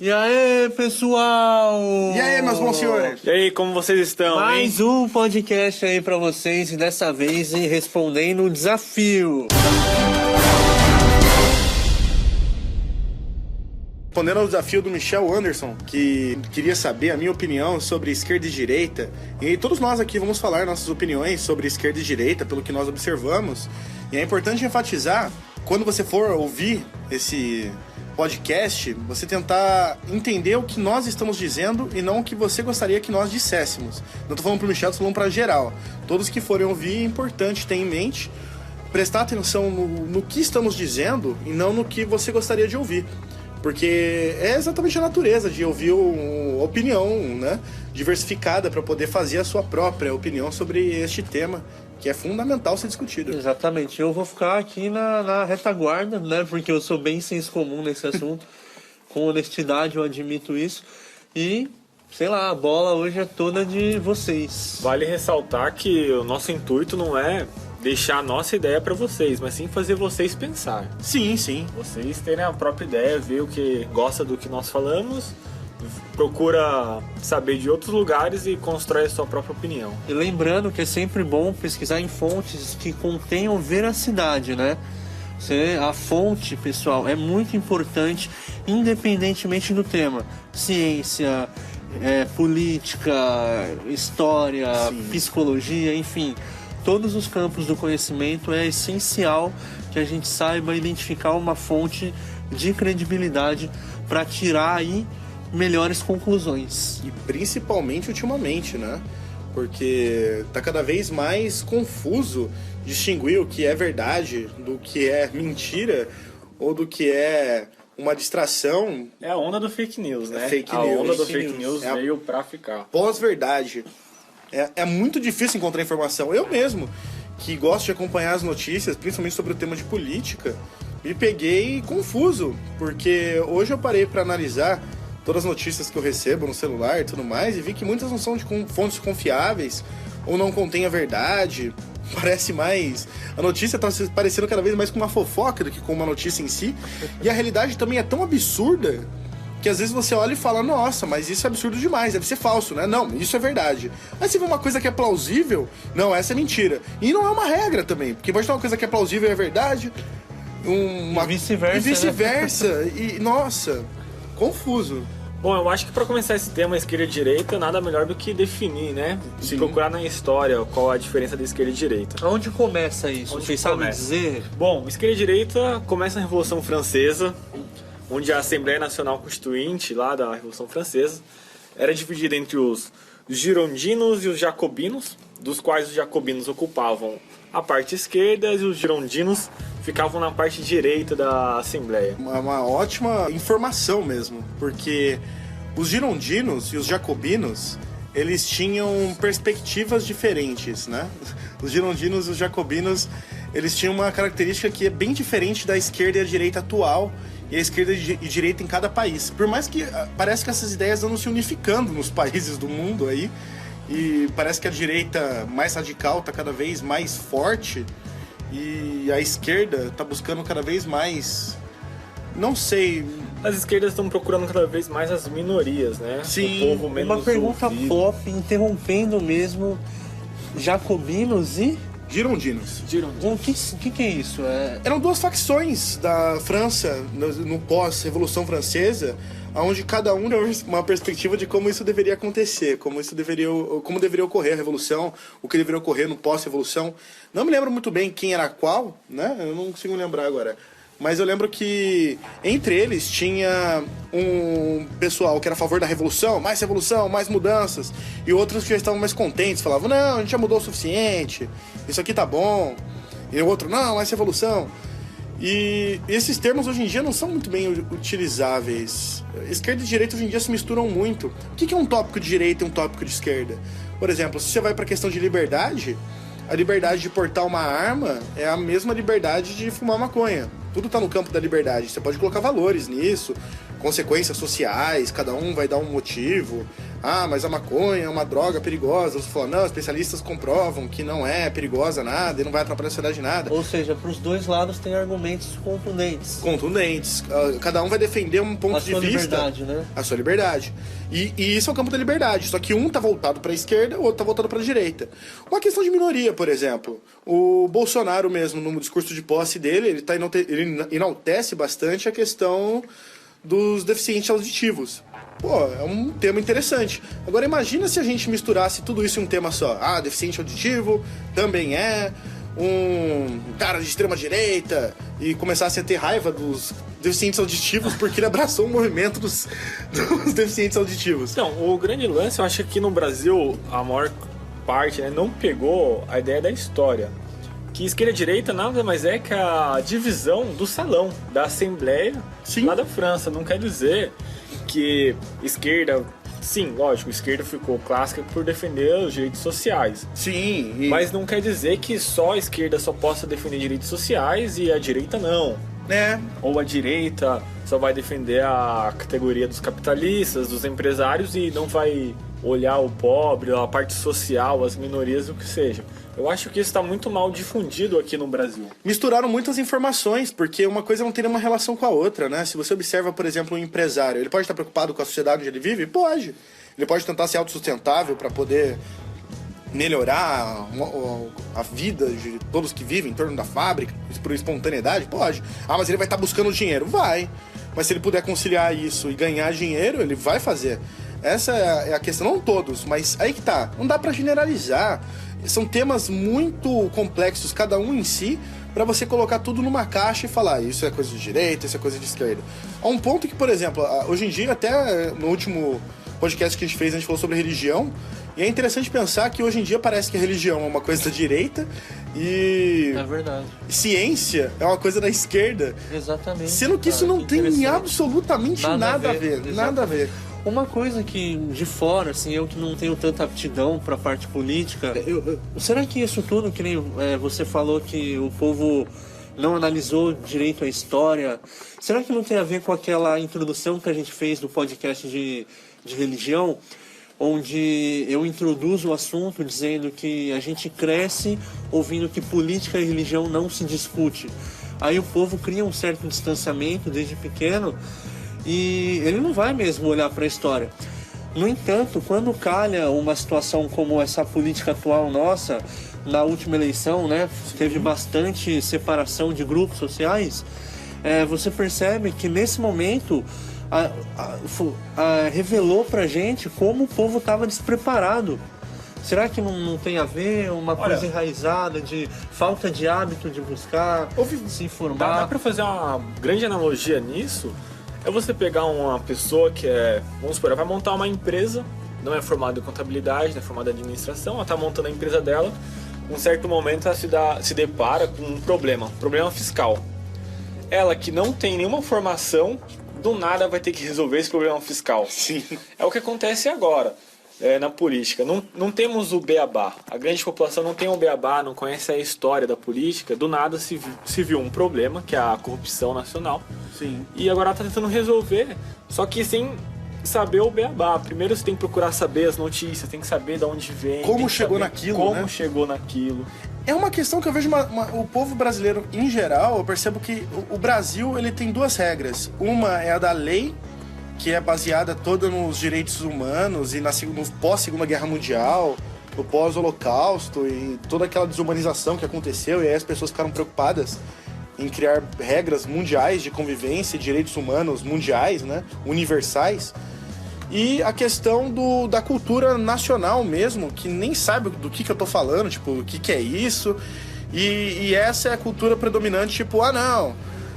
E aí, pessoal? E aí, meus bons senhores? E aí, como vocês estão, Mais um podcast aí pra vocês, e dessa vez respondendo o desafio. Respondendo ao desafio do Michel Anderson, que queria saber a minha opinião sobre esquerda e direita. E todos nós aqui vamos falar nossas opiniões sobre esquerda e direita, pelo que nós observamos. E é importante enfatizar, quando você for ouvir esse podcast, você tentar entender o que nós estamos dizendo e não o que você gostaria que nós disséssemos. Não estou falando para o Michel, estou falando para geral. Todos que forem ouvir, é importante ter em mente prestar atenção no que estamos dizendo e não no que você gostaria de ouvir. Porque é exatamente a natureza de ouvir uma opinião, né, diversificada para poder fazer a sua própria opinião sobre este tema, que é fundamental ser discutido. Exatamente. Eu vou ficar aqui na retaguarda, né, porque eu sou bem senso comum nesse assunto. Com honestidade eu admito isso. E, sei lá, a bola hoje é toda de vocês. Vale ressaltar que o nosso intuito não é deixar a nossa ideia para vocês, mas sim fazer vocês pensar. Sim, sim. Vocês terem a própria ideia, ver o que gosta do que nós falamos, procura saber de outros lugares e constrói a sua própria opinião. E lembrando que é sempre bom pesquisar em fontes que contenham veracidade, né? A fonte, pessoal, é muito importante, independentemente do tema. Ciência, política, história, sim, psicologia, enfim. Todos os campos do conhecimento é essencial que a gente saiba identificar uma fonte de credibilidade para tirar aí melhores conclusões. E principalmente ultimamente, né? Porque tá cada vez mais confuso distinguir o que é verdade do que é mentira ou do que é uma distração. É a onda do fake news, né? A onda do fake news veio pra ficar. Pós-verdade. É muito difícil encontrar informação. Eu mesmo, que gosto de acompanhar as notícias, principalmente sobre o tema de política, me peguei confuso, porque hoje eu parei para analisar todas as notícias que eu recebo no celular e tudo mais, e vi que muitas não são de fontes confiáveis, ou não contêm a verdade. Parece mais... A notícia tá parecendo cada vez mais com uma fofoca do que com uma notícia em si, e a realidade também é tão absurda que às vezes você olha e fala, nossa, mas isso é absurdo demais, deve ser falso, né? Não, isso é verdade. Aí você vê uma coisa que é plausível, não, essa é mentira. E não é uma regra também, porque pode ter uma coisa que é plausível e é verdade, e vice-versa. E vice-versa, né? E nossa, confuso. Bom, eu acho que para começar esse tema esquerda e direita, nada melhor do que definir, né? Sim. Procurar na história qual a diferença da esquerda e direita. Onde começa isso? Vocês sabem dizer? Bom, esquerda e direita começa na Revolução Francesa, onde a Assembleia Nacional Constituinte, lá da Revolução Francesa, era dividida entre os girondinos e os jacobinos, dos quais os jacobinos ocupavam a parte esquerda e os girondinos ficavam na parte direita da Assembleia. Uma ótima informação mesmo, porque os girondinos e os jacobinos, eles tinham perspectivas diferentes, né? Os girondinos e os jacobinos, eles tinham uma característica que é bem diferente da esquerda e a direita atual, e a esquerda e direita em cada país. Por mais que parece que essas ideias andam se unificando nos países do mundo aí, e parece que a direita mais radical está cada vez mais forte, e a esquerda está buscando cada vez mais... Não sei... As esquerdas estão procurando cada vez mais as minorias, né? Sim. O povo menos uma pergunta ouvido. pop, interrompendo mesmo, jacobinos e... Girondinos. O que é isso? Eram duas facções da França no pós-Revolução Francesa, onde cada um deu uma perspectiva de como isso deveria acontecer, como deveria ocorrer a Revolução, o que deveria ocorrer no pós-Revolução. Não me lembro muito bem quem era qual, né? Eu não consigo lembrar agora. Mas eu lembro que entre eles tinha um pessoal que era a favor da revolução, mais mudanças, e outros que já estavam mais contentes, falavam, não, a gente já mudou o suficiente, isso aqui tá bom, e o outro, não, mais revolução. E esses termos hoje em dia não são muito bem utilizáveis. Esquerda e direita hoje em dia se misturam muito. O que é um tópico de direita e um tópico de esquerda? Por exemplo, se você vai para a questão de liberdade, a liberdade de portar uma arma é a mesma liberdade de fumar maconha. Tudo está no campo da liberdade. Você pode colocar valores nisso, consequências sociais, cada um vai dar um motivo. mas a maconha é uma droga perigosa. Você fala, não, especialistas comprovam que não é perigosa nada e não vai atrapalhar a sociedade nada. Ou seja, para os dois lados tem argumentos contundentes. Contundentes. Cada um vai defender um ponto de vista. A sua liberdade, né? A sua liberdade. E isso é o campo da liberdade. Só que um tá voltado para a esquerda, o outro tá voltado para a direita. Uma questão de minoria, por exemplo. O Bolsonaro mesmo, no discurso de posse dele, ele enaltece bastante a questão dos deficientes auditivos. Pô, é um tema interessante. Agora imagina se a gente misturasse tudo isso em um tema só. Deficiente auditivo também é um cara de extrema direita e começasse a ter raiva dos deficientes auditivos porque ele abraçou o movimento dos deficientes auditivos. Então, o grande lance, eu acho que no Brasil a maior parte, né, não pegou a ideia da história. Que esquerda e direita nada mais é que a divisão do salão, da Assembleia, sim, lá da França. Não quer dizer que esquerda... Sim, lógico, esquerda ficou clássica por defender os direitos sociais. Sim. Mas não quer dizer que só a esquerda só possa defender direitos sociais e a direita não. Ou a direita só vai defender a categoria dos capitalistas, dos empresários e não vai olhar o pobre, a parte social, as minorias, o que seja. Eu acho que isso está muito mal difundido aqui no Brasil. Misturaram muitas informações, porque uma coisa não tem nenhuma relação com a outra, né? Se você observa, por exemplo, um empresário, ele pode estar preocupado com a sociedade onde ele vive? Pode. Ele pode tentar ser autossustentável para poder melhorar a vida de todos que vivem em torno da fábrica, por espontaneidade? Pode. Mas ele vai estar buscando dinheiro? Vai. Mas se ele puder conciliar isso e ganhar dinheiro, ele vai fazer. Essa é a questão, não todos, mas aí que tá. Não dá para generalizar. São temas muito complexos, cada um em si, para você colocar tudo numa caixa e falar isso é coisa de direita, isso é coisa de esquerda. Há um ponto que, por exemplo, hoje em dia, até no último podcast que a gente fez, a gente falou sobre religião, e é interessante pensar que hoje em dia parece que a religião é uma coisa da direita e... É verdade. Ciência é uma coisa da esquerda. Exatamente. Sendo que isso não tem absolutamente nada a ver. Nada a ver. Uma coisa que, de fora, assim, eu que não tenho tanta aptidão pra parte política, será que isso tudo, que nem você falou que o povo não analisou direito a história, será que não tem a ver com aquela introdução que a gente fez do podcast de religião, onde eu introduzo o assunto dizendo que a gente cresce ouvindo que política e religião não se discute. Aí o povo cria um certo distanciamento desde pequeno, e ele não vai mesmo olhar para a história. No entanto, quando calha uma situação como essa política atual nossa, na última eleição, né, teve bastante separação de grupos sociais, você percebe que nesse momento revelou pra gente como o povo estava despreparado. Será que não tem a ver uma coisa enraizada de falta de hábito de buscar, se informar? Dá pra fazer uma grande analogia nisso. É você pegar uma pessoa que vamos supor, ela vai montar uma empresa, não é formada em contabilidade, não é formada em administração, ela está montando a empresa dela, em um certo momento ela se depara com um problema fiscal. Ela que não tem nenhuma formação, do nada vai ter que resolver esse problema fiscal. Sim. É o que acontece agora. Na política. Não temos o beabá. A grande população não tem o beabá, não conhece a história da política. Do nada se viu um problema, que é a corrupção nacional. Sim. E agora está tentando resolver, só que sem saber o beabá. Primeiro você tem que procurar saber as notícias, tem que saber de onde vem. Como chegou naquilo, Como chegou naquilo. É uma questão que eu vejo o povo brasileiro em geral, eu percebo que o Brasil ele tem duas regras. Uma é a da lei, que é baseada toda nos direitos humanos e no pós-Segunda Guerra Mundial, no pós-Holocausto e toda aquela desumanização que aconteceu, e aí as pessoas ficaram preocupadas em criar regras mundiais de convivência e direitos humanos mundiais, né, universais. E a questão da cultura nacional mesmo, que nem sabe do que eu tô falando, tipo, o que é isso. E essa é a cultura predominante, tipo, não,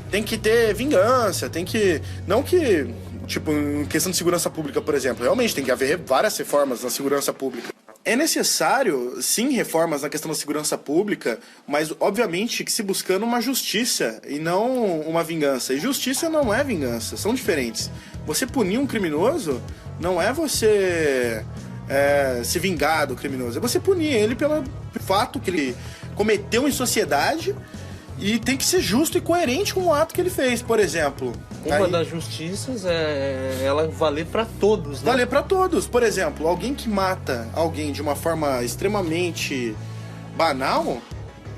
tem que ter vingança, tem que... Não que... Tipo, em questão de segurança pública, por exemplo, realmente tem que haver várias reformas na segurança pública. É necessário, sim, reformas na questão da segurança pública, mas obviamente que se buscando uma justiça e não uma vingança. E justiça não é vingança, são diferentes. Você punir um criminoso não é você se vingar do criminoso, é você punir ele pelo fato que ele cometeu em sociedade E tem que ser justo e coerente com o ato que ele fez, por exemplo. Uma das justiças é ela valer pra todos, né? Valer pra todos. Por exemplo, alguém que mata alguém de uma forma extremamente banal,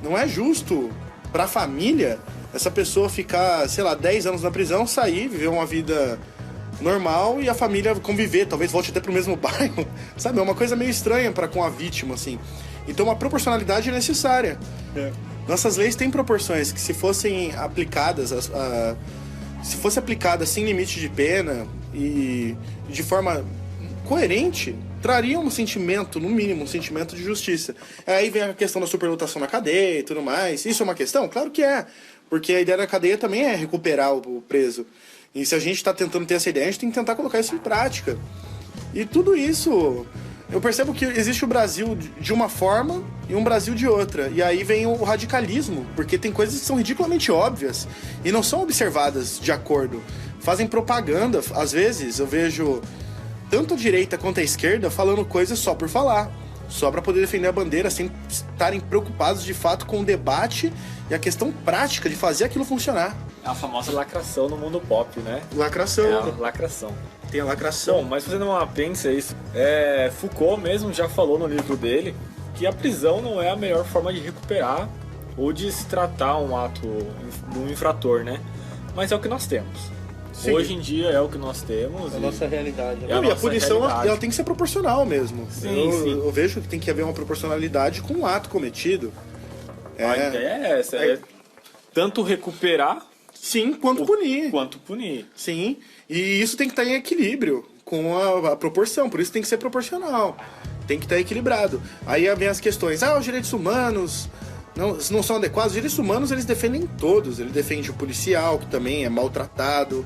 não é justo pra família essa pessoa ficar, sei lá, 10 anos na prisão, sair, viver uma vida normal e a família conviver, talvez volte até pro mesmo bairro, sabe? É uma coisa meio estranha com a vítima, assim. Então uma proporcionalidade é necessária. Nossas leis têm proporções que, se fossem aplicadas, se fosse aplicada sem limite de pena e de forma coerente, traria um sentimento, no mínimo, um sentimento de justiça. Aí vem a questão da superlotação na cadeia e tudo mais. Isso é uma questão? Claro que é, porque a ideia da cadeia também é recuperar o preso. E se a gente está tentando ter essa ideia, a gente tem que tentar colocar isso em prática. E tudo isso... Eu percebo que existe o Brasil de uma forma e um Brasil de outra. E aí vem o radicalismo, porque tem coisas que são ridiculamente óbvias e não são observadas de acordo. Fazem propaganda. Às vezes eu vejo tanto a direita quanto a esquerda falando coisas só por falar. Só para poder defender a bandeira, sem estarem preocupados de fato com o debate e a questão prática de fazer aquilo funcionar. É a famosa lacração no mundo pop, né? Lacração. É a lacração. Tem a lacração. Bom, mas fazendo uma apêndice a isso, Foucault mesmo já falou no livro dele que a prisão não é a melhor forma de recuperar ou de se tratar um ato do infrator, né? Mas é o que nós temos. Sim. Hoje em dia é o que nós temos. É a nossa realidade. Né? E a punição ela tem que ser proporcional mesmo. Sim, sim. Eu vejo que tem que haver uma proporcionalidade com o ato cometido. A ideia é essa, é tanto recuperar... Sim, quanto punir. Quanto punir. Sim, e isso tem que estar em equilíbrio com a proporção, por isso tem que ser proporcional. Tem que estar equilibrado. Aí vem as questões, os direitos humanos não são adequados. Os direitos humanos, eles defendem todos. Ele defende o policial, que também é maltratado,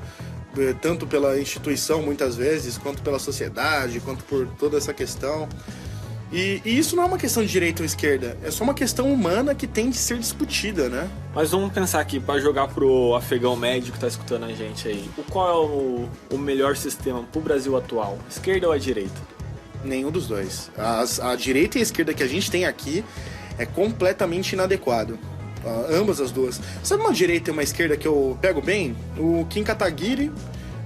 tanto pela instituição, muitas vezes, quanto pela sociedade, quanto por toda essa questão. E isso não é uma questão de direita ou esquerda, é só uma questão humana que tem de ser discutida, né? Mas vamos pensar aqui, para jogar pro afegão médio que tá escutando a gente aí, qual é o melhor sistema pro Brasil atual? Esquerda ou a direita? Nenhum dos dois. A direita e a esquerda que a gente tem aqui é completamente inadequado. Ambas as duas. Sabe uma direita e uma esquerda que eu pego bem? O Kim Kataguiri...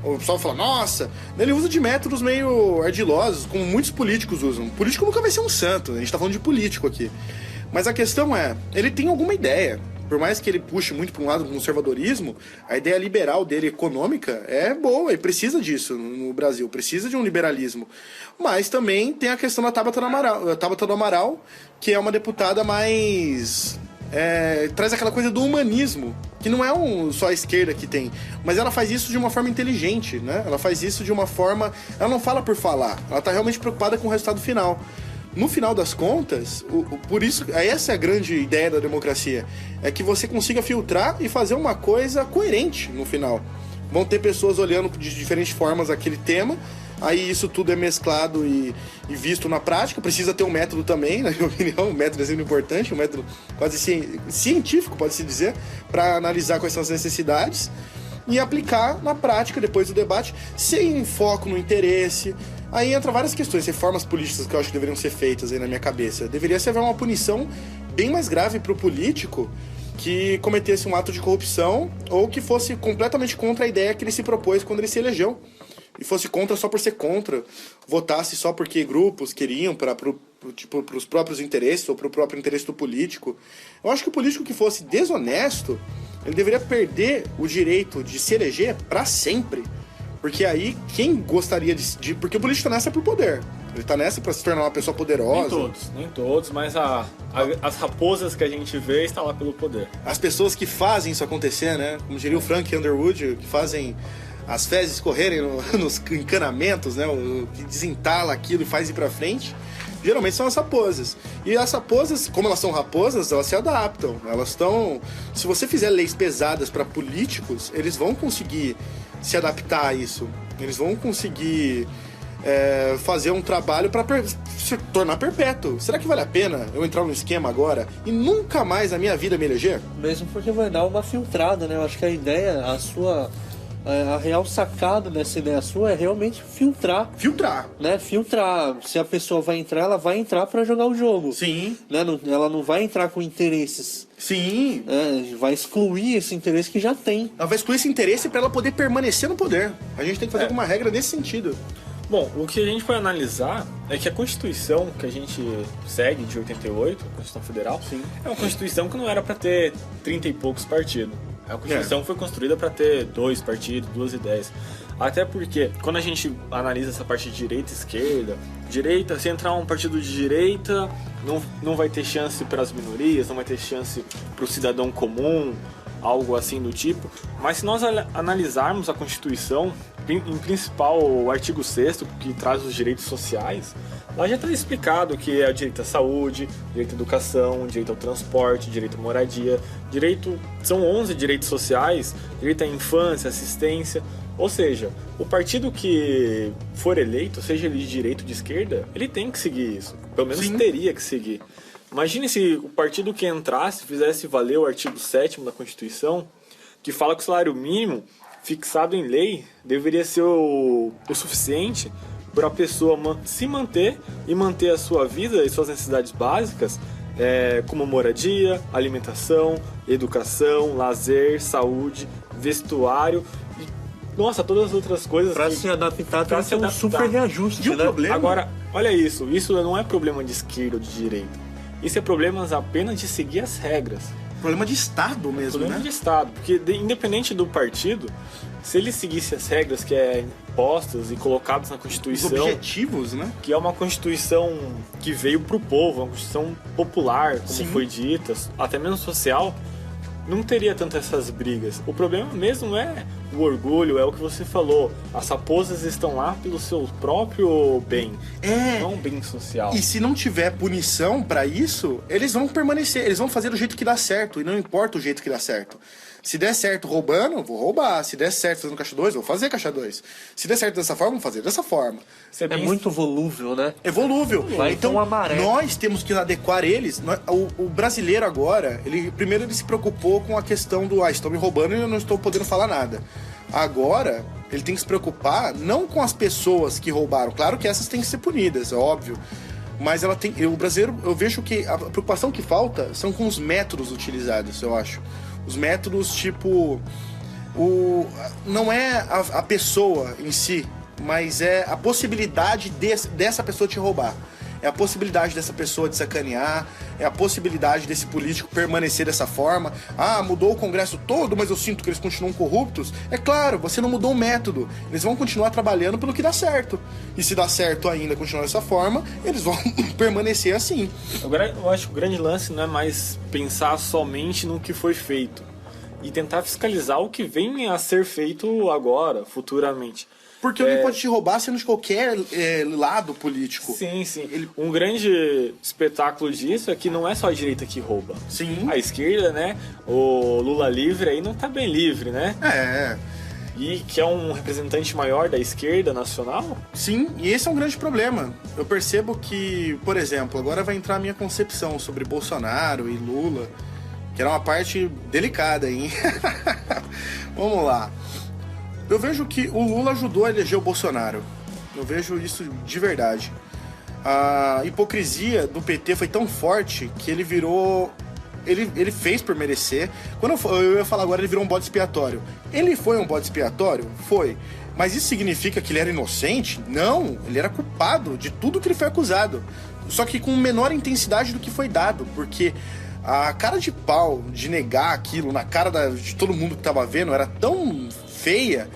O pessoal fala, nossa, ele usa de métodos meio ardilosos, como muitos políticos usam. O político nunca vai ser um santo, a gente tá falando de político aqui. Mas a questão é, ele tem alguma ideia. Por mais que ele puxe muito para um lado do conservadorismo, a ideia liberal dele, econômica, é boa e precisa disso no Brasil, precisa de um liberalismo. Mas também tem a questão da Tabata do Amaral, que é uma deputada mais... traz aquela coisa do humanismo, que não é só a esquerda que tem, mas ela faz isso de uma forma inteligente, né? Ela faz isso de uma forma... Ela não fala por falar, ela tá realmente preocupada com o resultado final. No final das contas, por isso, essa é a grande ideia da democracia, é que você consiga filtrar e fazer uma coisa coerente no final. Vão ter pessoas olhando de diferentes formas aquele tema, aí isso tudo é mesclado e visto na prática. Precisa ter um método também, na minha opinião. Um método é sempre importante, um método quase científico, pode-se dizer, para analisar quais são as necessidades e aplicar na prática, depois do debate, sem foco no interesse. Aí entra várias questões, reformas políticas que eu acho que deveriam ser feitas aí na minha cabeça. Deveria ser uma punição bem mais grave para o político que cometesse um ato de corrupção ou que fosse completamente contra a ideia que ele se propôs quando ele se elegeu. E fosse contra só por ser contra, votasse só porque grupos queriam para os próprios interesses ou para o próprio interesse do político. Eu acho que o político que fosse desonesto, ele deveria perder o direito de se eleger para sempre. Porque aí, quem gostaria de... Porque o político tá nessa por poder. Ele tá nessa para se tornar uma pessoa poderosa. Nem todos, mas as raposas que a gente vê estão lá pelo poder. As pessoas que fazem isso acontecer, né? Como diria o Frank Underwood, que fazem as fezes correrem nos encanamentos, né? O que desentala aquilo e faz ir pra frente, geralmente são as raposas. E as raposas, como elas são raposas, elas se adaptam. Elas estão... Se você fizer leis pesadas para políticos, eles vão conseguir se adaptar a isso. Eles vão conseguir fazer um trabalho para se tornar perpétuo. Será que vale a pena eu entrar num esquema agora e nunca mais na minha vida me eleger? Mesmo porque vai dar uma filtrada, né? Eu acho que a ideia, a sua a real sacada dessa ideia sua é realmente filtrar, né? Filtrar. Se a pessoa vai entrar, ela vai entrar para jogar o jogo. Sim. Né? Ela não vai entrar com interesses. Sim. Vai excluir esse interesse que já tem. Ela vai excluir esse interesse para ela poder permanecer no poder. A gente tem que fazer alguma regra nesse sentido. Bom, o que a gente pode analisar é que a Constituição que a gente segue de 88, a Constituição Federal, Sim. é uma Constituição que não era para ter 30 e poucos partidos. A Constituição foi construída para ter 2 partidos, 2 ideias. Até porque, quando a gente analisa essa parte de direita e esquerda, direita, se entrar um partido de direita, não vai ter chance para as minorias, não vai ter chance para o cidadão comum, algo assim do tipo. Mas se nós analisarmos a Constituição, em principal o artigo 6º, que traz os direitos sociais, lá já está explicado que é o direito à saúde, direito à educação, direito ao transporte, direito à moradia, são 11 direitos sociais, direito à infância, assistência. Ou seja, o partido que for eleito, seja ele de direita ou de esquerda, ele tem que seguir isso. Pelo menos teria que seguir. Imagine se o partido que entrasse fizesse valer o artigo 7º da Constituição, que fala que o salário mínimo fixado em lei deveria ser o suficiente para a pessoa se manter e manter a sua vida e suas necessidades básicas, como moradia, alimentação, educação, lazer, saúde, vestuário e, todas as outras coisas. Para se adaptar, tem que ter um super reajuste, E o né? problema... Agora, olha isso não é problema de esquerda ou de direita. Isso é problema apenas de seguir as regras. Problema de Estado mesmo, Problema né? de Estado, porque independente do partido, se ele seguisse as regras que é impostas e colocadas na Os Constituição, objetivos, né? que é uma Constituição que veio pro povo, uma Constituição popular, como Sim. foi dita, até mesmo social, não teria tantas essas brigas. O problema mesmo é o orgulho, é o que você falou. As raposas estão lá pelo seu próprio bem, não bem social. E se não tiver punição pra isso, eles vão permanecer, eles vão fazer do jeito que dá certo, e não importa o jeito que dá certo. Se der certo roubando, vou roubar. Se der certo fazendo caixa 2, vou fazer caixa 2. Se der certo dessa forma, vou fazer dessa forma. É muito volúvel, né? É volúvel. Vai Então, ter uma maré. nós temos que adequar eles. O brasileiro agora, primeiro ele se preocupou com a questão do estão me roubando e eu não estou podendo falar nada. Agora, ele tem que se preocupar não com as pessoas que roubaram. Claro que essas têm que ser punidas, é óbvio. Mas o brasileiro, eu vejo que a preocupação que falta são com os métodos utilizados, eu acho. Os métodos, tipo... não é a pessoa em si, mas é a possibilidade dessa pessoa te roubar. É a possibilidade dessa pessoa de sacanear, é a possibilidade desse político permanecer dessa forma. Mudou o Congresso todo, mas eu sinto que eles continuam corruptos. É claro, você não mudou o método. Eles vão continuar trabalhando pelo que dá certo. E se dá certo ainda continuar dessa forma, eles vão permanecer assim. Agora, eu acho que o grande lance não é mais pensar somente no que foi feito e tentar fiscalizar o que vem a ser feito agora, futuramente. Porque alguém pode te roubar sendo de qualquer lado político. Sim. Um grande espetáculo disso é que não é só a direita que rouba. Sim. A esquerda, né? O Lula livre aí não tá bem livre, né? E que é um representante maior da esquerda nacional. Sim, e esse é um grande problema. Eu percebo que, por exemplo, agora vai entrar a minha concepção sobre Bolsonaro e Lula, que era uma parte delicada, hein? Vamos lá. Eu vejo que o Lula ajudou a eleger o Bolsonaro. Eu vejo isso de verdade. A hipocrisia do PT foi tão forte que ele virou... Ele fez por merecer. Quando eu ia falar agora, ele virou um bode expiatório. Ele foi um bode expiatório? Foi. Mas isso significa que ele era inocente? Não, ele era culpado de tudo que ele foi acusado. Só que com menor intensidade do que foi dado, porque a cara de pau de negar aquilo na cara de todo mundo que tava vendo era tão feia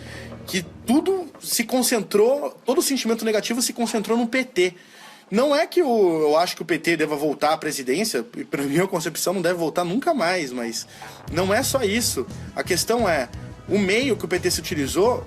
que tudo se concentrou, todo o sentimento negativo se concentrou no PT. Não é que eu acho que o PT deva voltar à presidência, e para minha concepção não deve voltar nunca mais, mas não é só isso. A questão é, o meio que o PT se utilizou,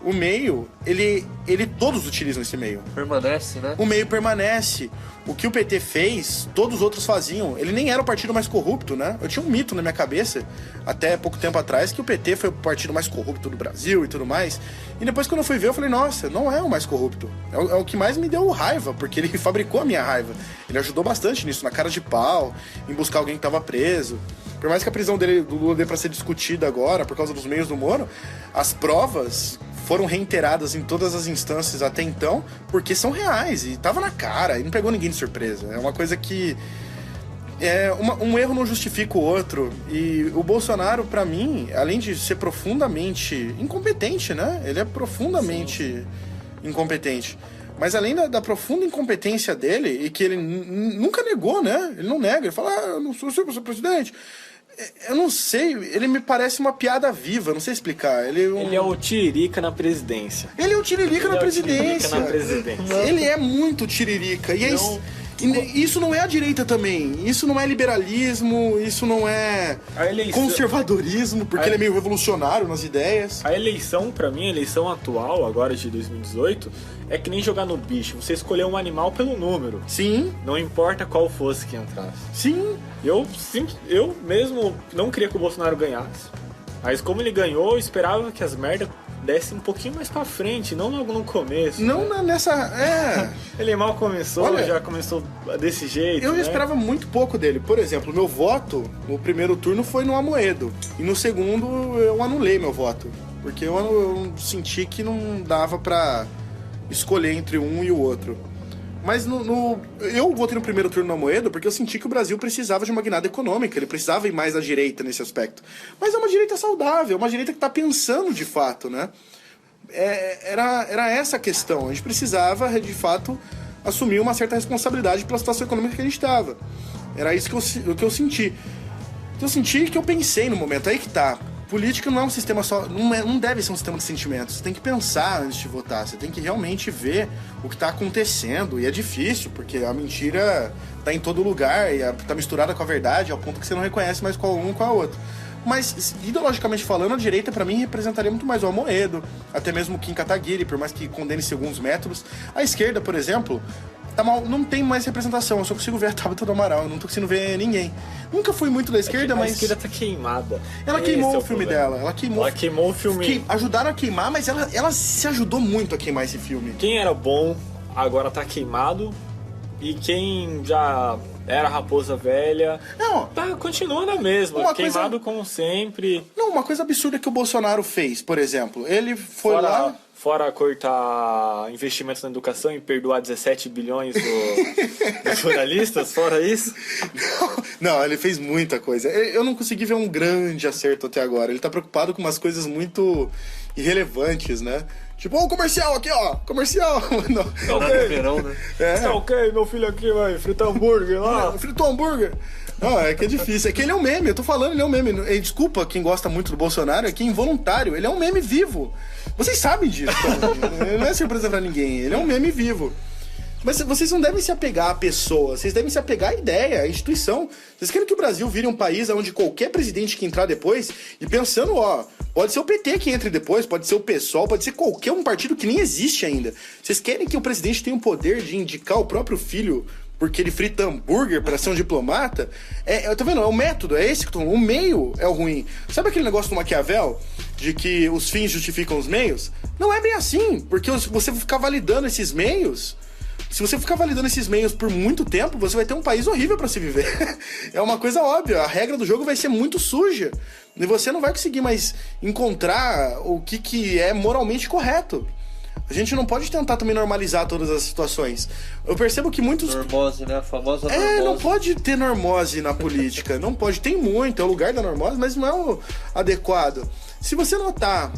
todos utilizam esse meio. Permanece, né? O meio permanece. o que o PT fez, todos os outros faziam. Ele nem era o partido mais corrupto, né? Eu tinha um mito na minha cabeça, até pouco tempo atrás, que o PT foi o partido mais corrupto do Brasil e tudo mais. E depois, quando eu fui ver, eu falei, nossa, não é o mais corrupto. É o que mais me deu raiva, porque ele fabricou a minha raiva. Ele ajudou bastante nisso, na cara de pau, em buscar alguém que estava preso. Por mais que a prisão do Lula dê pra ser discutida agora, por causa dos meios do Moro, as provas foram reiteradas em todas as instâncias até então, porque são reais, e tava na cara, e não pegou ninguém de surpresa. É uma coisa que... um erro não justifica o outro, e o Bolsonaro, pra mim, além de ser profundamente incompetente, né? Ele é profundamente incompetente. Mas além da profunda incompetência dele, e que ele nunca negou, né? Ele não nega, ele fala, eu não sou seu presidente. Eu não sei, ele me parece uma piada viva, não sei explicar. Ele é o tiririca na presidência. Ele é o tiririca na presidência. Ele é muito tiririca. E isso não é a direita também. Isso não é liberalismo, isso não é conservadorismo, porque ele é meio revolucionário nas ideias. A eleição, pra mim, a eleição atual, agora de 2018, é que nem jogar no bicho. Você escolheu um animal pelo número. Sim. Não importa qual fosse que entrasse. Sim. Eu mesmo não queria que o Bolsonaro ganhasse. Mas como ele ganhou, eu esperava que as merdas dessem um pouquinho mais pra frente, não logo no começo. Não, né? nessa... Ele mal começou, olha, já começou desse jeito, eu esperava muito pouco dele. Por exemplo, meu voto no primeiro turno foi no Amoedo. E no segundo eu anulei meu voto. Porque eu senti que não dava pra escolher entre um e o outro. Mas eu votei no primeiro turno no Amoedo porque eu senti que o Brasil precisava de uma guinada econômica, ele precisava ir mais à direita nesse aspecto. Mas é uma direita saudável, uma direita que está pensando de fato, né? Era essa a questão. A gente precisava, de fato, assumir uma certa responsabilidade pela situação econômica que a gente estava. Era isso que eu senti. Eu senti que eu pensei no momento, aí que tá. Política não é um sistema só, não deve ser um sistema de sentimentos. Você tem que pensar antes de votar, você tem que realmente ver o que está acontecendo. E é difícil, porque a mentira está em todo lugar e está misturada com a verdade ao ponto que você não reconhece mais qual um qual a outra. Mas, ideologicamente falando, a direita, para mim, representaria muito mais o Amoedo, até mesmo o Kim Kataguiri, por mais que condene-se alguns métodos. A esquerda, por exemplo, não tem mais representação, eu só consigo ver a Tabata do Amaral, eu não tô conseguindo ver ninguém. Nunca fui muito da esquerda, mas... A esquerda tá queimada. Ela queimou o filme dela, ela queimou o filme. Ajudaram a queimar, mas ela se ajudou muito a queimar esse filme. Quem era bom, agora tá queimado, e quem já era raposa velha, continua na mesma, queimado como sempre. Não, uma coisa absurda que o Bolsonaro fez, por exemplo, ele foi lá... Fora cortar investimentos na educação e perdoar 17 bilhões dos jornalistas, fora isso? Não, ele fez muita coisa. Eu não consegui ver um grande acerto até agora. Ele tá preocupado com umas coisas muito irrelevantes, né? Tipo, o comercial aqui, ó, comercial. Não. Ok, verão, né? Tá ok, meu filho aqui vai fritar hambúrguer lá. Fritou hambúrguer. Não, é que é difícil. É que ele é um meme, eu tô falando, ele é um meme. Desculpa quem gosta muito do Bolsonaro, é que é involuntário. Ele é um meme vivo. Vocês sabem disso, cara. Não é surpresa pra ninguém. Ele é um meme vivo. Mas vocês não devem se apegar à pessoa, vocês devem se apegar à ideia, à instituição. Vocês querem que o Brasil vire um país onde qualquer presidente que entrar depois, e pensando, pode ser o PT que entre depois, pode ser o PSOL, pode ser qualquer um partido que nem existe ainda. Vocês querem que o presidente tenha o poder de indicar o próprio filho porque ele frita hambúrguer para ser um diplomata? Tá vendo? É o método, é esse que eu tô falando. O meio é o ruim. Sabe aquele negócio do Maquiavel? De que os fins justificam os meios? Não é bem assim, porque você ficar validando esses meios... Se você ficar validando esses meios por muito tempo, você vai ter um país horrível para se viver. É uma coisa óbvia, a regra do jogo vai ser muito suja. E você não vai conseguir mais encontrar o que é moralmente correto. A gente não pode tentar também normalizar todas as situações. Eu percebo que muitos... Normose, né? A famosa normose. Não pode ter normose na política. Não pode. Tem muito, é o lugar da normose, mas não é o adequado. Se você notar...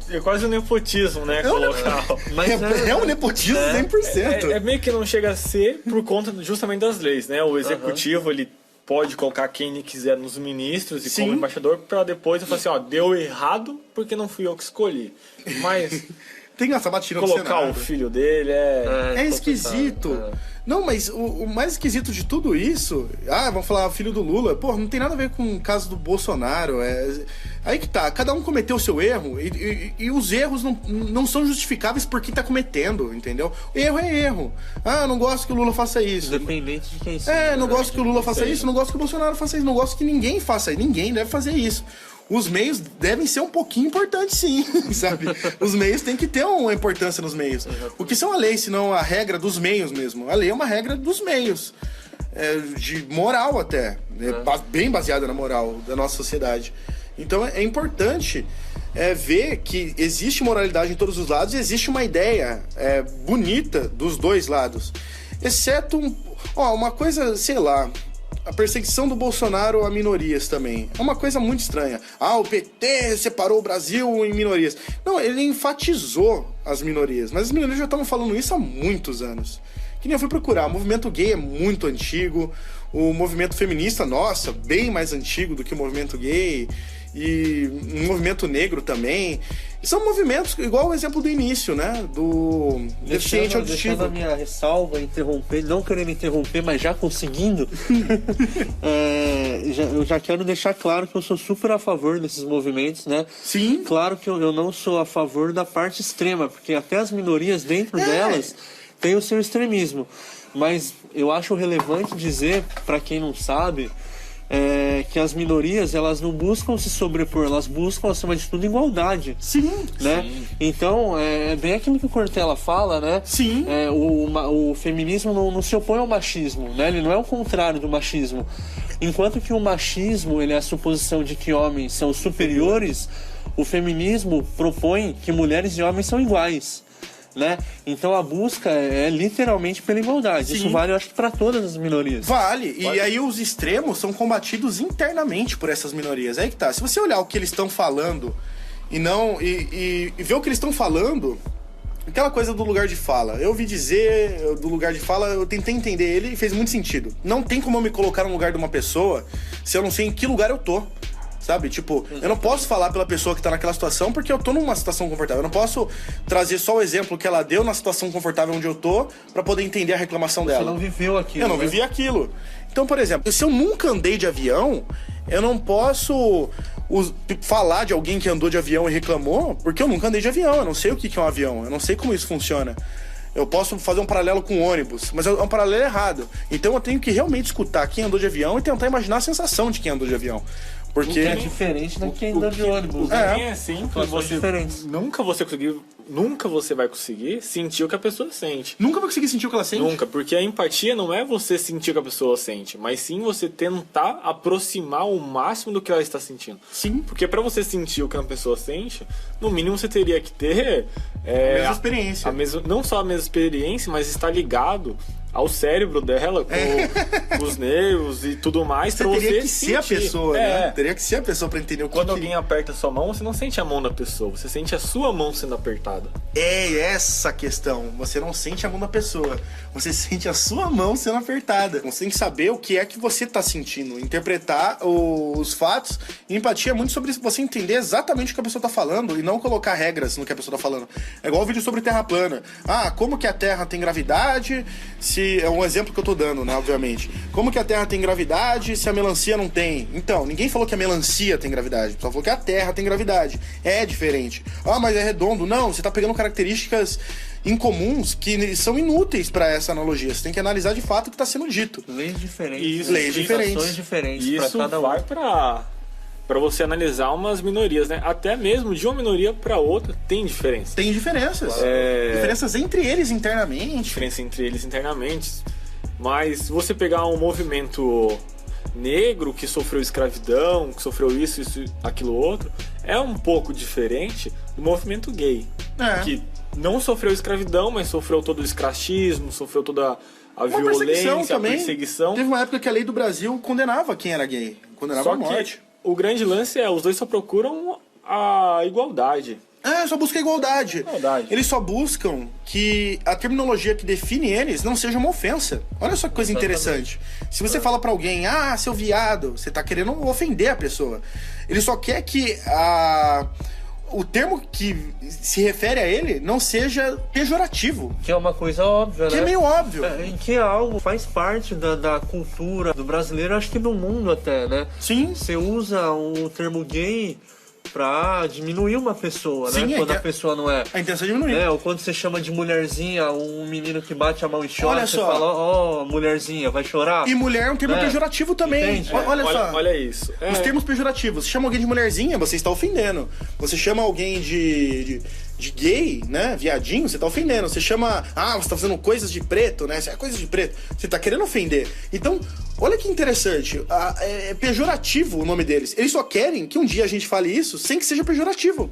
É quase um nepotismo, né? É um nepotismo 100%. É meio que não chega a ser por conta justamente das leis, né? O executivo, ele pode colocar quem ele quiser nos ministros e como embaixador, para depois eu falar assim, deu errado porque não fui eu que escolhi. Mas... Tem essa batida colocar o filho dele é esquisito. Não, mas o mais esquisito de tudo isso... vamos falar filho do Lula. Pô, não tem nada a ver com o caso do Bolsonaro. Aí que tá, cada um cometeu o seu erro e os erros não são justificáveis por quem tá cometendo, entendeu? Erro é erro. Ah, não gosto que o Lula faça isso. Independente de quem seja. Não gosto que o Lula faça isso, não gosto que o Bolsonaro faça isso, não gosto que ninguém faça isso. Ninguém deve fazer isso. Os meios devem ser um pouquinho importantes, sim, sabe? Os meios têm que ter uma importância nos meios. O que são a lei, senão a regra dos meios mesmo? A lei é uma regra dos meios. De moral até. Bem baseada na moral da nossa sociedade. Então é importante ver que existe moralidade em todos os lados e existe uma ideia bonita dos dois lados. Exceto uma coisa, sei lá... A perseguição do Bolsonaro a minorias também. É uma coisa muito estranha. O PT separou o Brasil em minorias. Não, ele enfatizou as minorias. Mas as minorias já estavam falando isso há muitos anos. Que nem eu fui procurar. O movimento gay é muito antigo. O movimento feminista, nossa, bem mais antigo do que o movimento gay. E o movimento negro também. São movimentos, igual o exemplo do início, né? Do deficiente auditivo. Deixando a minha ressalva, interromper, não querendo interromper, mas já conseguindo, eu já quero deixar claro que eu sou super a favor desses movimentos, né? Sim. Claro que eu não sou a favor da parte extrema, porque até as minorias dentro delas têm o seu extremismo. Mas eu acho relevante dizer, para quem não sabe... que as minorias, elas não buscam se sobrepor, elas buscam, acima de tudo, igualdade. Sim. Né? Sim. Então, é bem aquilo que o Cortella fala, né? Sim. O feminismo não se opõe ao machismo, né? Ele não é o contrário do machismo. Enquanto que o machismo, ele é a suposição de que homens são superiores, o feminismo propõe que mulheres e homens são iguais. Né? Então a busca é literalmente pela igualdade. Sim. Isso vale, eu acho, para todas as minorias. Vale. E aí os extremos são combatidos internamente por essas minorias. Aí que tá. Se você olhar o que eles estão falando e ver o que eles estão falando, aquela coisa do lugar de fala. Eu ouvi dizer do lugar de fala, eu tentei entender ele e fez muito sentido. Não tem como eu me colocar no lugar de uma pessoa se eu não sei em que lugar eu tô. Sabe? Tipo, eu não posso falar pela pessoa que tá naquela situação porque eu tô numa situação confortável. Eu não posso trazer só o exemplo que ela deu na situação confortável onde eu tô pra poder entender a reclamação dela. Você não viveu aquilo. Eu não vivi aquilo. Então, por exemplo, se eu nunca andei de avião, eu não posso falar de alguém que andou de avião e reclamou porque eu nunca andei de avião. Eu não sei o que é um avião. Eu não sei como isso funciona. Eu posso fazer um paralelo com ônibus, mas é um paralelo errado. Então eu tenho que realmente escutar quem andou de avião e tentar imaginar a sensação de quem andou de avião. Porque é diferente da quem anda de ônibus. É simples, nunca você vai conseguir sentir o que a pessoa sente. Nunca vai conseguir sentir o que ela sente? Nunca, porque a empatia não é você sentir o que a pessoa sente, mas sim você tentar aproximar o máximo do que ela está sentindo. Sim. Porque para você sentir o que uma pessoa sente, no mínimo você teria que ter a mesma experiência. Não só a mesma experiência, mas estar ligado ao cérebro dela, com os nervos e tudo mais, pra você teria que sentir. ser a pessoa, né? Teria que ser a pessoa pra entender o que... Quando alguém aperta a sua mão, você não sente a mão da pessoa, você sente a sua mão sendo apertada. É essa a questão. Você não sente a mão da pessoa, você sente a sua mão sendo apertada. Você tem que saber o que é que você tá sentindo, interpretar os fatos. E empatia é muito sobre você entender exatamente o que a pessoa tá falando e não colocar regras no que a pessoa tá falando. É igual o vídeo sobre terra plana. Como que a Terra tem gravidade? É um exemplo que eu tô dando, né, obviamente. Como que a Terra tem gravidade se a melancia não tem? Então, ninguém falou que a melancia tem gravidade, só falou que a Terra tem gravidade. É diferente. Mas é redondo. Não, você tá pegando características incomuns que são inúteis para essa analogia. Você tem que analisar de fato o que está sendo dito. Leis diferentes. Leis diferentes. Isso cada vai para você analisar umas minorias, né? Até mesmo de uma minoria para outra tem diferença. Tem diferenças. Diferenças entre eles internamente. Diferença entre eles internamente. Mas se você pegar um movimento negro que sofreu escravidão, que sofreu isso, aquilo outro, é um pouco diferente do movimento gay. Que não sofreu escravidão, mas sofreu todo o escratismo, sofreu toda a violência, a perseguição. Teve uma época que a lei do Brasil condenava quem era gay. Condenava a morte. O grande lance os dois só procuram a igualdade. Só busca igualdade. Eles só buscam que a terminologia que define eles não seja uma ofensa. Olha só que coisa interessante. Se você fala pra alguém, seu viado, você tá querendo ofender a pessoa. Ele só quer que o termo que se refere a ele não seja pejorativo. Que é uma coisa óbvia, né? Que é meio óbvio. Em que algo faz parte da cultura do brasileiro, acho que do mundo até, né? Sim. Você usa o termo gay pra diminuir uma pessoa, Sim, né? Quando a pessoa não é. A intenção é diminuir. Né? Ou quando você chama de mulherzinha um menino que bate a mão e chora, Olha você só. fala, ó, mulherzinha, vai chorar? E mulher é um termo É. pejorativo também. Entende? Olha só. Olha isso. Os termos pejorativos. Você chama alguém de mulherzinha, você está ofendendo. Você chama alguém de gay, né? Viadinho, você tá ofendendo. Você chama... você tá fazendo coisas de preto, né? Isso é coisas de preto. Você tá querendo ofender. Então, olha que interessante. É pejorativo o nome deles. Eles só querem que um dia a gente fale isso sem que seja pejorativo.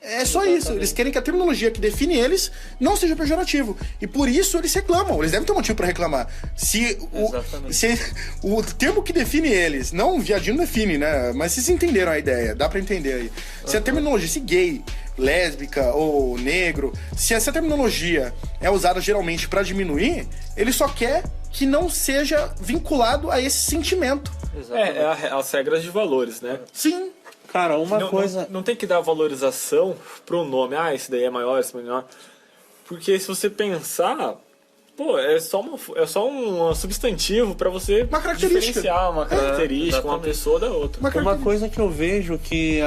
É só isso. Eles querem que a terminologia que define eles não seja pejorativo. E por isso eles reclamam. Eles devem ter um motivo pra reclamar. Se o termo que define eles, não o viadinho define, né? Mas vocês entenderam a ideia. Dá pra entender aí. Se a terminologia, se gay, lésbica ou negro, se essa terminologia é usada geralmente pra diminuir, ele só quer que não seja vinculado a esse sentimento. As regras de valores, né? Sim. Cara, coisa... Não tem que dar valorização pro nome. Esse daí é maior, esse é menor. Porque se você pensar... Pô, é só um substantivo pra você uma característica. Diferenciar uma característica, uma pessoa da outra. Uma coisa que eu vejo que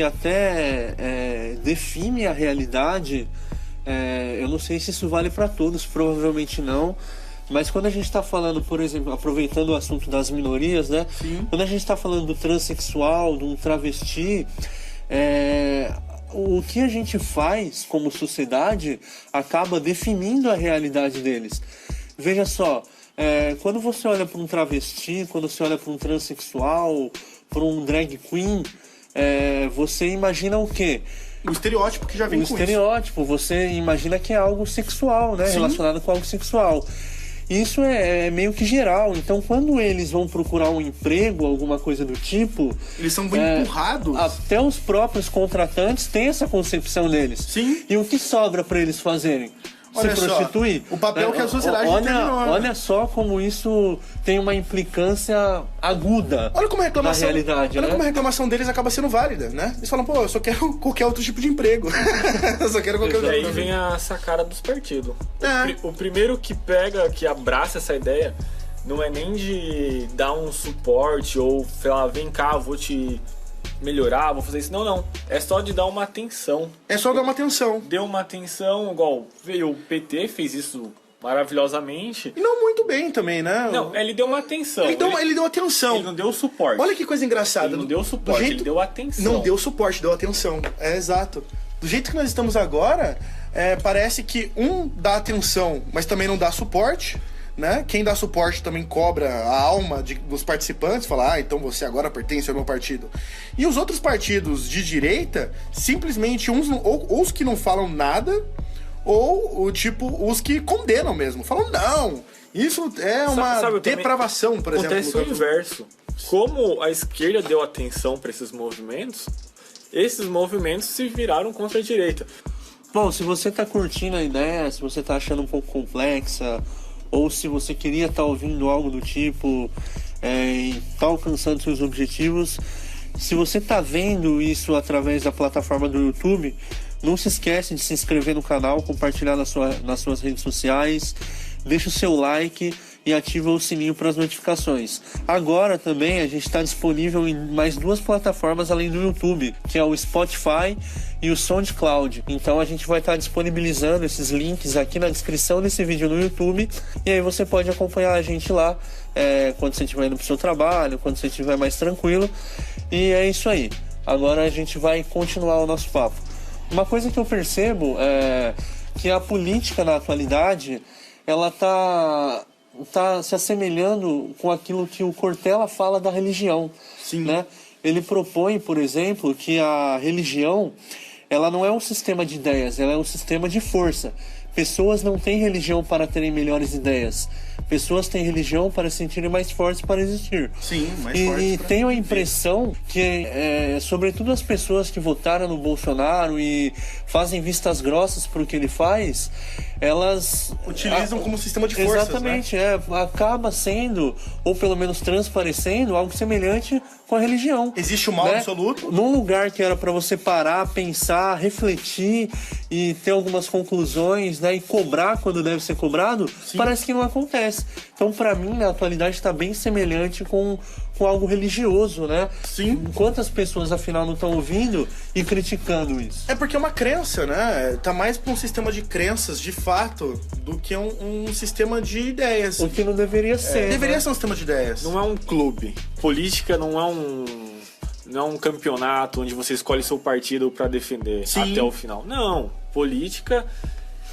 até define a realidade, eu não sei se isso vale pra todos, provavelmente não, mas quando a gente está falando, por exemplo, aproveitando o assunto das minorias, né? Sim. Quando a gente está falando do transexual, de um travesti, o que a gente faz como sociedade acaba definindo a realidade deles. Veja só, quando você olha para um travesti, quando você olha para um transexual, para um drag queen, você imagina o quê? O estereótipo que já vem com isso. O estereótipo, você imagina que é algo sexual, né? Sim. Relacionado com algo sexual. Isso é meio que geral. Então, quando eles vão procurar um emprego, alguma coisa do tipo... Eles são empurrados. Até os próprios contratantes têm essa concepção deles. Sim. E o que sobra para eles fazerem? Olha se prostituir? Só, o papel que a sociedade determinou. Olha só como isso tem uma implicância aguda na realidade. Olha né? como a reclamação deles acaba sendo válida, né? Eles falam, eu só quero qualquer outro tipo de emprego. Eu só quero qualquer outro tipo. E tipo aí de vem a sacada dos partidos. É. O primeiro que abraça essa ideia, não é nem de dar um suporte ou falar, vem cá, vou te melhorar, vou fazer isso. Não. É só de dar uma atenção. É só dar uma atenção. Deu uma atenção, igual veio o PT, fez isso maravilhosamente. E não muito bem também, né? Não, ele deu uma atenção. Ele deu atenção. Ele não deu suporte. Olha que coisa engraçada. Ele não deu suporte, ele deu atenção. Não deu suporte, deu atenção. É exato. Do jeito que nós estamos agora, parece que um dá atenção, mas também não dá suporte. Né? Quem dá suporte também cobra a alma dos participantes, fala, então você agora pertence ao meu partido. E os outros partidos de direita, simplesmente ou os que não falam nada, ou os que condenam mesmo. Falam, não, isso é uma depravação, por exemplo. Acontece o inverso. Como a esquerda deu atenção para esses movimentos se viraram contra a direita. Bom, se você tá curtindo a ideia, se você tá achando um pouco complexa, ou se você queria estar ouvindo algo do tipo e tá alcançando seus objetivos, se você tá vendo isso através da plataforma do YouTube, não se esquece de se inscrever no canal, compartilhar nas suas redes sociais, deixa o seu like e ativa o sininho para as notificações. Agora também a gente está disponível em mais 2 plataformas além do YouTube, que é o Spotify e o SoundCloud. Então a gente vai estar disponibilizando esses links aqui na descrição desse vídeo no YouTube, e aí você pode acompanhar a gente lá quando você estiver indo para o seu trabalho, quando você estiver mais tranquilo. E é isso aí. Agora a gente vai continuar o nosso papo. Uma coisa que eu percebo é que a política na atualidade, ela tá se assemelhando com aquilo que o Cortella fala da religião. Sim. Né? Ele propõe, por exemplo, que a religião, ela não é um sistema de ideias, ela é um sistema de força. Pessoas não têm religião para terem melhores ideias. Pessoas têm religião para se sentirem mais fortes para existir. Sim, mais fortes. E tenho a impressão que, sobretudo as pessoas que votaram no Bolsonaro e fazem vistas grossas para o que ele faz, elas utilizam como sistema de forças. Exatamente, né? Acaba sendo, ou pelo menos transparecendo, algo semelhante com a religião. Existe o mal absoluto. Num lugar que era para você parar, pensar, refletir e ter algumas conclusões, né, e cobrar quando deve ser cobrado, parece que não acontece. Então, para mim, na atualidade, está bem semelhante com algo religioso, né? Sim. Quantas pessoas, afinal, não estão ouvindo e criticando isso? É porque é uma crença, né? Tá mais pra um sistema de crenças, de fato, do que um sistema de ideias. O que não deveria ser. Deveria né? ser um sistema de ideias. Não é um clube. Política não é um campeonato onde você escolhe seu partido para defender até o final. Não. Política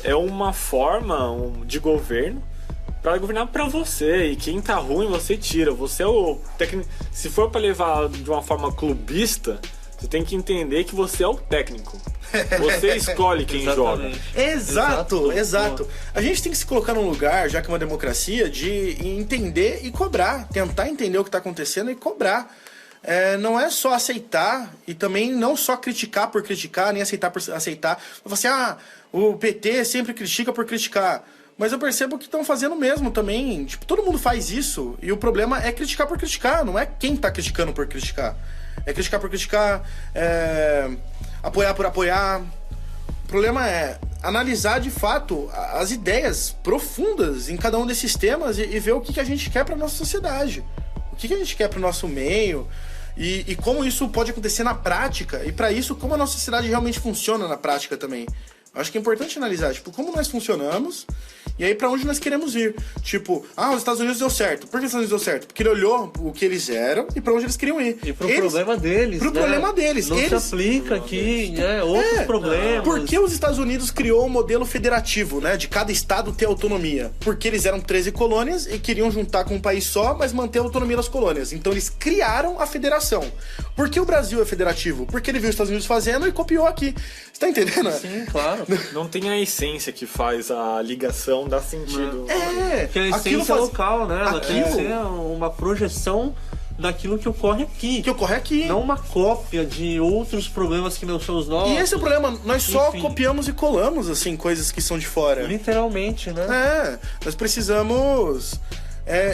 é uma forma de governo para governar para você, e quem tá ruim você tira. Você é o técnico. Se for para levar de uma forma clubista, você tem que entender que você é o técnico. Você escolhe quem joga. Exato. A gente tem que se colocar num lugar, já que é uma democracia, de entender e cobrar, tentar entender o que tá acontecendo e cobrar. Não é só aceitar, e também não só criticar por criticar, nem aceitar por aceitar. Você assim, o PT sempre critica por criticar. Mas eu percebo que estão fazendo mesmo também. Tipo, todo mundo faz isso. E o problema é criticar por criticar. Não é quem tá criticando por criticar. É criticar por criticar. Apoiar por apoiar. O problema é analisar de fato as ideias profundas em cada um desses temas e ver o que a gente quer pra nossa sociedade. O que a gente quer pro nosso meio. E como isso pode acontecer na prática. E para isso, como a nossa sociedade realmente funciona na prática também. Acho que é importante analisar, tipo, como nós funcionamos e aí pra onde nós queremos ir. Tipo, os Estados Unidos deu certo. Por que os Estados Unidos deu certo? Porque ele olhou o que eles eram e pra onde eles queriam ir. E pro problema deles, Pro problema deles. Não se aplica aqui, outros problemas. Por que os Estados Unidos criou um modelo federativo, né? De cada estado ter autonomia? Porque eles eram 13 colônias e queriam juntar com um país só, mas manter a autonomia das colônias. Então eles criaram a federação. Por que o Brasil é federativo? Porque ele viu os Estados Unidos fazendo e copiou aqui. Você tá entendendo? Sim, claro. Não tem a essência que faz a ligação dar sentido. Porque a essência local, né? Ela tem que ser uma projeção daquilo que ocorre aqui. Não uma cópia de outros problemas que não são os nossos. E esse é o problema. Nós só copiamos e colamos, assim, coisas que são de fora. Literalmente, né? Nós precisamos...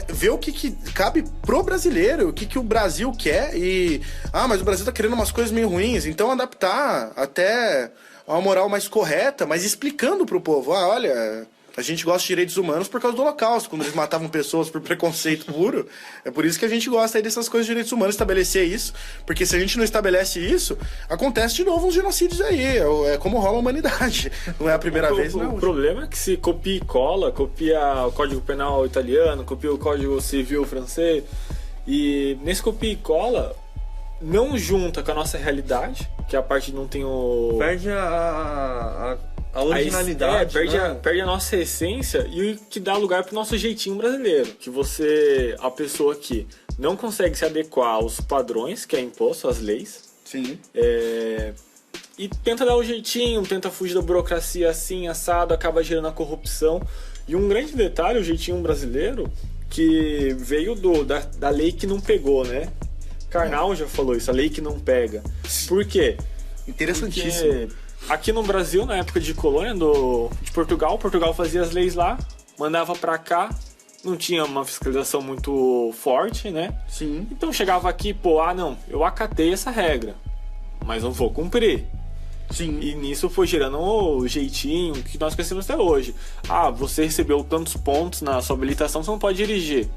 ver o que cabe pro brasileiro, o que o Brasil quer mas o Brasil tá querendo umas coisas meio ruins, então adaptar até a uma moral mais correta, mas explicando pro povo, olha, a gente gosta de direitos humanos por causa do Holocausto, quando eles matavam pessoas por preconceito puro, é por isso que a gente gosta aí dessas coisas de direitos humanos, estabelecer isso, porque se a gente não estabelece isso, acontece de novo uns genocídios aí, é como rola a humanidade, não é a primeira vez, não. O problema é que se copia e cola, copia o Código Penal italiano, copia o Código Civil francês, e nesse copia e cola, não junta com a nossa realidade, que a parte não tem o... Perde a originalidade, perde a nossa essência e o que dá lugar pro nosso jeitinho brasileiro. Que a pessoa que não consegue se adequar aos padrões que é imposto, às leis. Sim. E tenta dar o jeitinho, tenta fugir da burocracia assim, assado, acaba gerando a corrupção. E um grande detalhe, o jeitinho brasileiro, que veio da lei que não pegou, né? Karnal já falou isso, a lei que não pega. Por quê? Interessantíssimo. Porque aqui no Brasil, na época de colônia de Portugal fazia as leis lá, mandava pra cá, não tinha uma fiscalização muito forte, né? Sim. Então chegava aqui, eu acatei essa regra, mas não vou cumprir. Sim. E nisso foi gerando o jeitinho que nós conhecemos até hoje. Você recebeu tantos pontos na sua habilitação, você não pode dirigir.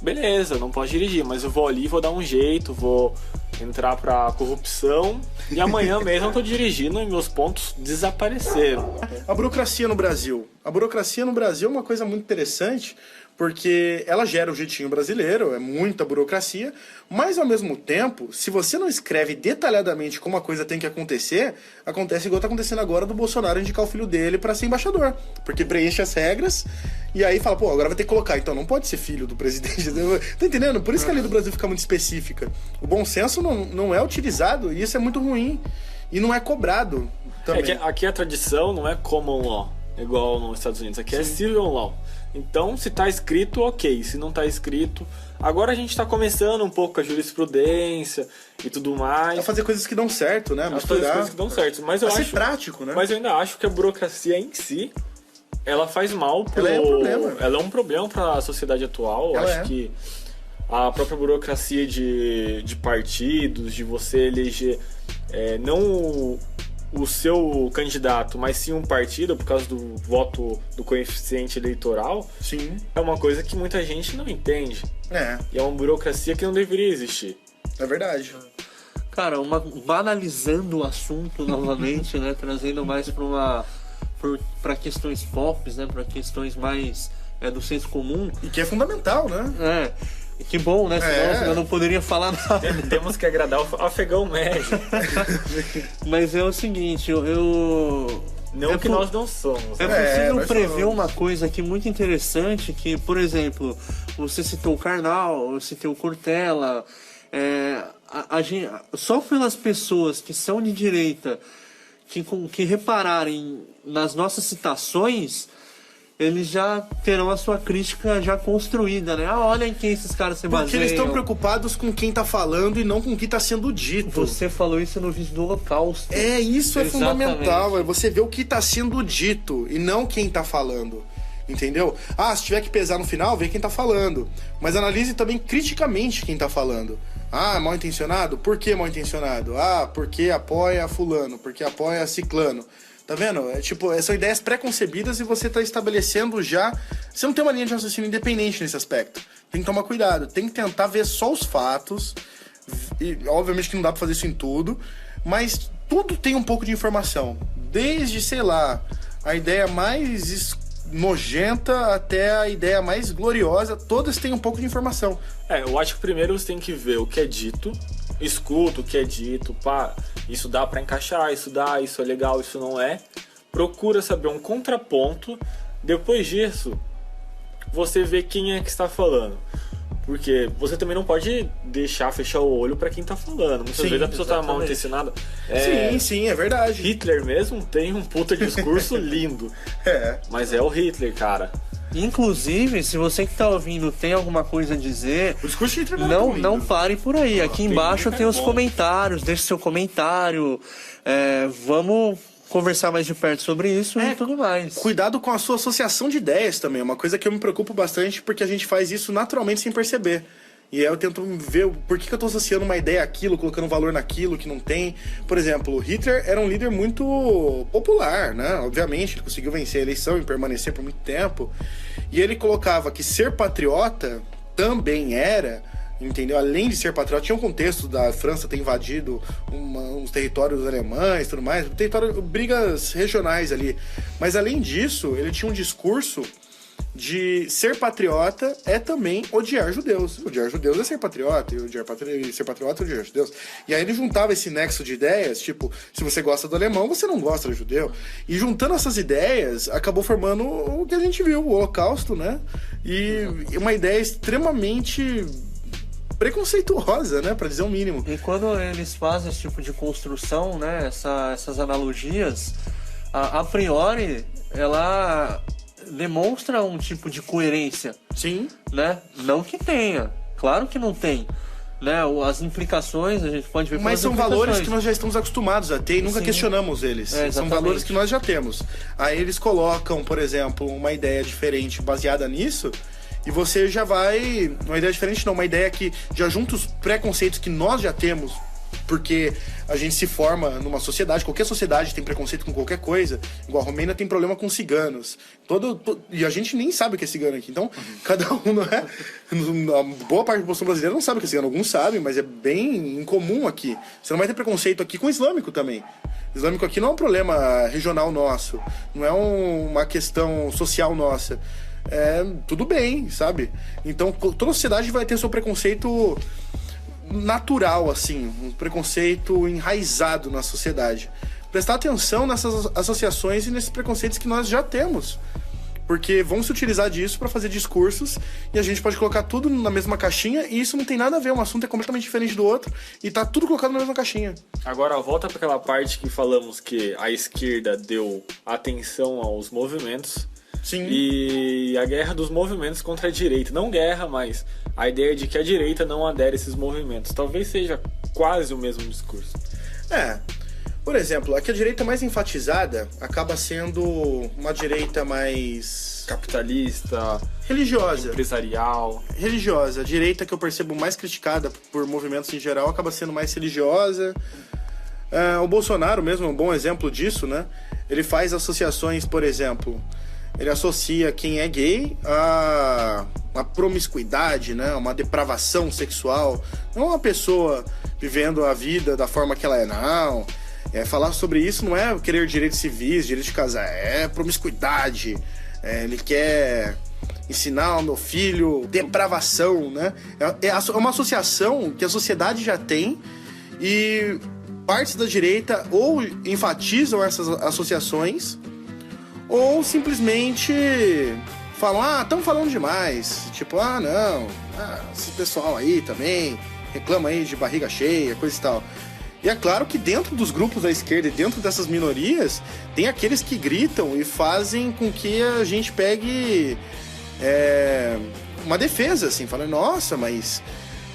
Beleza, não pode dirigir, mas eu vou ali, vou dar um jeito, vou entrar pra corrupção e amanhã mesmo eu tô dirigindo e meus pontos desapareceram. A burocracia no Brasil. A burocracia no Brasil é uma coisa muito interessante, porque ela gera o jeitinho brasileiro, é muita burocracia, mas ao mesmo tempo, se você não escreve detalhadamente como a coisa tem que acontecer, acontece igual tá acontecendo agora do Bolsonaro indicar o filho dele para ser embaixador, porque preenche as regras e aí fala, agora vai ter que colocar, então não pode ser filho do presidente. Tá entendendo? Por isso que a lei do Brasil fica muito específica. O bom senso não é utilizado e isso é muito ruim e não é cobrado também. Que aqui a tradição não é common law, igual nos Estados Unidos, aqui é civil law. Então, se tá escrito, ok. Se não tá escrito... Agora a gente tá começando um pouco com a jurisprudência e tudo mais. A fazer coisas que dão certo, né? Fazer coisas que dão certo. Mas eu ser acho prático, né? Mas eu ainda acho que a burocracia em si, ela faz mal Ela é um problema. Ela é um problema para a sociedade atual. Eu acho que a própria burocracia de partidos, de você eleger... o seu candidato, mas sim um partido, por causa do voto do coeficiente eleitoral, Sim. é uma coisa que muita gente não entende. E é uma burocracia que não deveria existir. É verdade. Cara, banalizando o assunto novamente, né? Trazendo mais para questões pop, né? Para questões mais do senso comum. E que é fundamental, né? Que bom, né? Senão eu não poderia falar nada. Temos que agradar o afegão médio. Mas é o seguinte, Não que nós não somos. É possível prever uma coisa aqui muito interessante, que, por exemplo, você citou o Karnal, eu citei o Cortella, só pelas pessoas que são de direita, que repararem nas nossas citações, eles já terão a sua crítica já construída, né? Olha em quem esses caras se baseiam. Porque eles estão preocupados com quem tá falando e não com o que tá sendo dito. Você falou isso no vídeo do Holocausto. Isso é Exatamente. fundamental. É você ver o que tá sendo dito e não quem tá falando. Entendeu? Se tiver que pesar no final, vê quem tá falando. Mas analise também criticamente quem tá falando. Mal intencionado? Por que mal intencionado? Porque apoia fulano, porque apoia ciclano. Tá vendo? São ideias pré-concebidas e você tá estabelecendo já... Você não tem uma linha de raciocínio independente nesse aspecto. Tem que tomar cuidado. Tem que tentar ver só os fatos. E, obviamente que não dá pra fazer isso em tudo. Mas tudo tem um pouco de informação. Desde, sei lá, a ideia mais nojenta até a ideia mais gloriosa. Todas têm um pouco de informação. Eu acho que primeiro você tem que ver o que é dito... Escuta o que é dito, isso dá pra encaixar, isso é legal, isso não é. Procura saber um contraponto. Depois disso, você vê quem é que está falando. Porque você também não pode fechar o olho pra quem tá falando. Muitas vezes a pessoa tá mal intencionada. Sim, é verdade. Hitler mesmo tem um puta discurso lindo. Mas é o Hitler, cara. Inclusive, se você que tá ouvindo tem alguma coisa a dizer, o discurso de Hitler não pare por aí. Aqui embaixo tem os comentários, deixe seu comentário. Vamos conversar mais de perto sobre isso e tudo mais. Cuidado com a sua associação de ideias também. É uma coisa que eu me preocupo bastante porque a gente faz isso naturalmente sem perceber. E aí eu tento ver por que eu tô associando uma ideia àquilo, colocando valor naquilo que não tem. Por exemplo, Hitler era um líder muito popular, né? Obviamente, ele conseguiu vencer a eleição e permanecer por muito tempo. E ele colocava que ser patriota também era, entendeu? Além de ser patriota, tinha um contexto da França ter invadido uns territórios alemães e tudo mais, brigas regionais ali. Mas além disso, ele tinha um discurso de ser patriota é também odiar judeus. Odiar judeus é ser patriota, e ser patriota é odiar judeus. E aí ele juntava esse nexo de ideias, tipo, se você gosta do alemão, você não gosta do judeu. E juntando essas ideias, acabou formando o que a gente viu, o Holocausto, né? E uma ideia extremamente preconceituosa, né? Pra dizer o mínimo. E quando eles fazem esse tipo de construção, né? Essas analogias, a priori, ela demonstra um tipo de coerência. Sim. Né? Não que tenha. Claro que não tem. Né? As implicações, a gente pode ver. Mas são valores que nós já estamos acostumados a ter e nunca questionamos eles. São valores que nós já temos. Aí eles colocam, por exemplo, uma ideia diferente baseada nisso, e você já vai... Uma ideia diferente não, uma ideia que já junta os preconceitos que nós já temos, porque a gente se forma numa sociedade, qualquer sociedade tem preconceito com qualquer coisa, igual a Romênia tem problema com ciganos. E a gente nem sabe o que é cigano aqui, então cada um, não é? A boa parte da população brasileira não sabe o que é cigano, alguns sabem, mas é bem incomum aqui. Você não vai ter preconceito aqui com o islâmico também. O islâmico aqui não é um problema regional nosso, não é uma questão social nossa. Tudo bem, sabe? Então toda sociedade vai ter seu preconceito natural, assim, um preconceito enraizado na sociedade. Prestar atenção nessas associações e nesses preconceitos que nós já temos, porque vão se utilizar disso para fazer discursos e a gente pode colocar tudo na mesma caixinha e isso não tem nada a ver, um assunto é completamente diferente do outro e tá tudo colocado na mesma caixinha. Agora volta para aquela parte que falamos que a esquerda deu atenção aos movimentos. Sim. E a guerra dos movimentos contra a direita. Não guerra, mas a ideia de que a direita não adere a esses movimentos. Talvez seja quase o mesmo discurso. Por exemplo, a direita mais enfatizada acaba sendo uma direita mais... capitalista, religiosa, empresarial. Religiosa. A direita que eu percebo mais criticada por movimentos em geral acaba sendo mais religiosa. O Bolsonaro mesmo é um bom exemplo disso, né? Ele faz associações, por exemplo, ele associa quem é gay a uma promiscuidade, né? Uma depravação sexual. Não uma pessoa vivendo a vida da forma que ela é, não. Falar sobre isso não é querer direitos civis, direito de casar, é promiscuidade. Ele quer ensinar ao meu filho depravação, né? É uma associação que a sociedade já tem e partes da direita ou enfatizam essas associações ou simplesmente falam, estão falando demais. Tipo, não, esse pessoal aí também reclama aí de barriga cheia, coisa e tal. E é claro que dentro dos grupos da esquerda e dentro dessas minorias, tem aqueles que gritam e fazem com que a gente pegue uma defesa, assim, falando, nossa, mas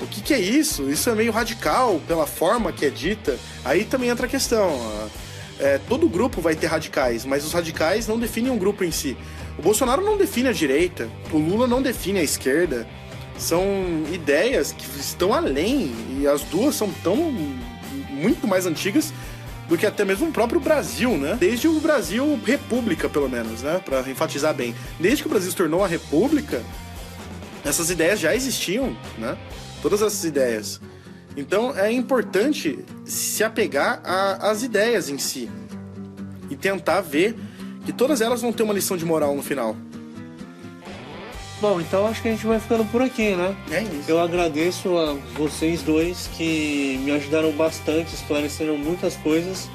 o que é isso? Isso é meio radical pela forma que é dita. Aí também entra a questão. Todo grupo vai ter radicais, mas os radicais não definem um grupo em si. O Bolsonaro não define a direita, o Lula não define a esquerda. São ideias que estão além, e as duas são muito mais antigas do que até mesmo o próprio Brasil, né? Desde o Brasil República, pelo menos, né? Pra enfatizar bem. Desde que o Brasil se tornou uma república, essas ideias já existiam, né? Todas essas ideias. Então é importante se apegar às ideias em si e tentar ver que todas elas vão ter uma lição de moral no final. Bom, então acho que a gente vai ficando por aqui, né? É isso. Eu agradeço a vocês dois que me ajudaram bastante, esclareceram muitas coisas,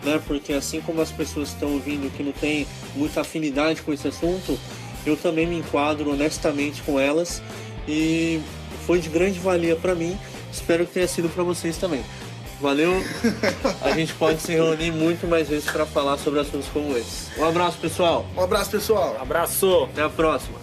né? Porque assim como as pessoas que estão ouvindo que não tem muita afinidade com esse assunto, eu também me enquadro honestamente com elas e foi de grande valia para mim. Espero que tenha sido para vocês também. Valeu. A gente pode se reunir muito mais vezes para falar sobre assuntos como esse. Um abraço, pessoal. Um abraço, pessoal. Abraço! Até a próxima.